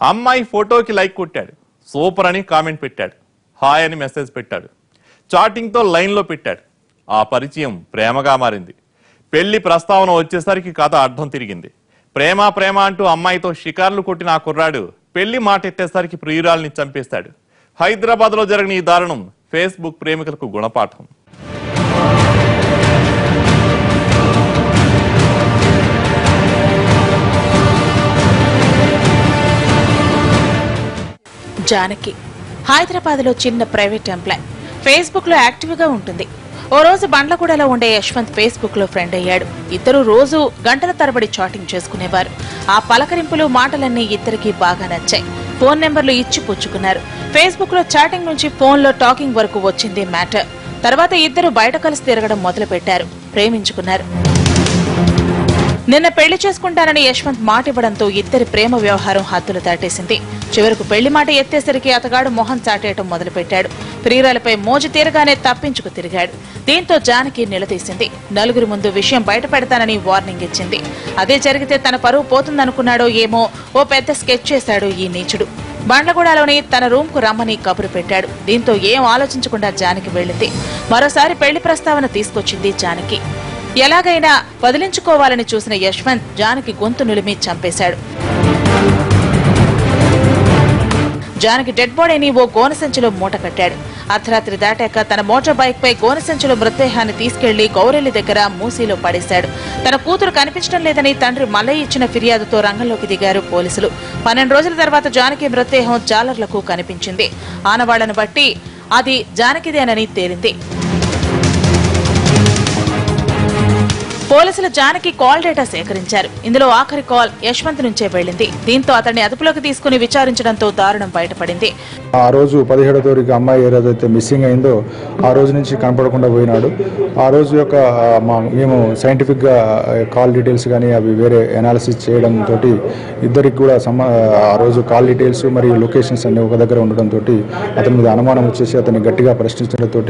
అమ్మాయి ఫోటోకి లైక్ కొట్టాడు, సూపర్ అని కామెంట్ పెట్టాడు, హాయ్ అని మెసేజ్ పెట్టాడు, చాటింగ్తో లైన్లో పెట్టాడు. ఆ పరిచయం ప్రేమగా మారింది. పెళ్లి ప్రస్తావన వచ్చేసరికి కథ అర్థం తిరిగింది. ప్రేమ ప్రేమ అంటూ అమ్మాయితో షికార్లు కొట్టిన ఆ కుర్రాడు పెళ్లి మాట ఎత్తేసరికి ప్రియురాల్ని చంపేస్తాడు. హైదరాబాద్లో జరిగిన ఈ దారుణం ఫేస్బుక్ ప్రేమికులకు గుణపాఠం. జానకి హైదరాబాద్లో చిన్న ప్రైవేట్ ఎంప్లాయ్. ఫేస్బుక్ లో యాక్టివ్ గా ఉంటుంది. ఓ రోజు బండ్లగూడలో ఉండే యశ్వంత్ ఫేస్బుక్ లో ఫ్రెండ్ అయ్యాడు. ఇద్దరు రోజు గంటల తరబడి చాటింగ్ చేసుకునేవారు. ఆ పలకరింపులు మాటలన్నీ ఇద్దరికి బాగా నచ్చాయి. ఫోన్ నెంబర్లు ఇచ్చి పుచ్చుకున్నారు. ఫేస్బుక్ లో చాటింగ్ నుంచి ఫోన్ లో టాకింగ్ వరకు వచ్చింది మ్యాటర్. తర్వాత ఇద్దరు బయట కలిసి తిరగడం మొదలు పెట్టారు. ప్రేమించుకున్నారు. నిన్న పెళ్లి చేసుకుంటానని యశ్వంత్ మాట ఇవ్వడంతో ఇద్దరి ప్రేమ వ్యవహారం హద్దులు దాటేసింది. చివరకు పెళ్లి మాట ఎత్తేసరికి అతగాడు మొహం చాటేయటం మొదలుపెట్టాడు. ప్రియురాలపై మోజు తీరగానే తప్పించుకు తిరిగాడు. దీంతో జానకి నిలదీసింది. నలుగురి ముందు విషయం బయట పెడతానని వార్నింగ్ ఇచ్చింది. అదే జరిగితే తన పరువు పోతుందనుకున్నాడో ఏమో ఓ పెద్ద స్కెచ్ చేశాడు ఈ నీచుడు. బండ్లగూడలోని తన రూమ్ కు రమ్మని కబురు పెట్టాడు. దీంతో ఏం ఆలోచించకుండా జానకి వెళ్లింది. మరోసారి పెళ్లి ప్రస్తావన తీసుకొచ్చింది జానకి. ఎలాగైనా వదిలించుకోవాలని చూసిన యశ్వంత్ జానకి గొంతు నులిమి చంపేశాడు. జానకి డెడ్ బాడీని ఓ గోనెసంచిలో మూట కట్టాడు. అర్ధరాత్రి దాటాక తన మోటార్ బైక్ పై గోనెసంచిలో మృతదేహాన్ని తీసుకెళ్లి గౌరెల్లి దగ్గర మూసీలో పడేశాడు. తన కూతురు కనిపించడం లేదని తండ్రి మల్లయ్య ఇచ్చిన ఫిర్యాదుతో రంగంలోకి దిగారు పోలీసులు. 12 రోజుల తర్వాత జానకి మృతదేహం జాలర్లకు కనిపించింది. ఆనవాళ్లను బట్టి అది జానకిదేనని తేలింది. పోలీసులు జానకి కాల్ డేటా సేకరించారు. ఇందులో ఆఖరి కాల్ యశ్వంత్ నుంచే వెళ్లింది. దీంతో అతన్ని అదుపులోకి తీసుకుని విచారించడంతో దారుణం బయటపడింది. ఆ రోజు 17వ తారీఖు అమ్మాయి ఏ రోజైతే మిస్సింగ్ అయిందో ఆ రోజు నుంచి కనపడకుండా పోయినాడు. ఆ రోజు యొక్క మేము సైంటిఫిక్గా కాల్ డీటెయిల్స్ కానీ అవి వేరే అనాలిసిస్ చేయడంతో ఇద్దరికి కూడా ఆ రోజు కాల్ డీటెయిల్స్ మరియు లొకేషన్స్ అన్ని ఒక దగ్గర ఉండడంతో అతని మీద అనుమానం వచ్చేసి అతన్ని గట్టిగా ప్రశ్నించడంతో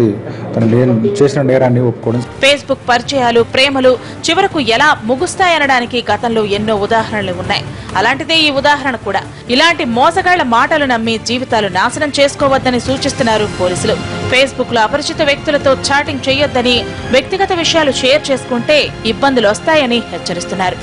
తను చేసిన నేరాన్ని ఒప్పుకోవడం. ఫేస్బుక్ పరిచయాలు, ప్రేమలు చివరకు ఎలా ముగుస్తాయనడానికి గతంలో ఎన్నో ఉదాహరణలు ఉన్నాయి. అలాంటిదే ఈ ఉదాహరణ కూడా. ఇలాంటి మోసగాళ్ల మాటలు నమ్మి జీవితాలు నాశనం చేసుకోవద్దని సూచిస్తున్నారు పోలీసులు. ఫేస్బుక్ లో అపరిచిత వ్యక్తులతో చాటింగ్ చేయొద్దని, వ్యక్తిగత విషయాలు షేర్ చేసుకుంటే ఇబ్బందులు వస్తాయని హెచ్చరిస్తున్నారు.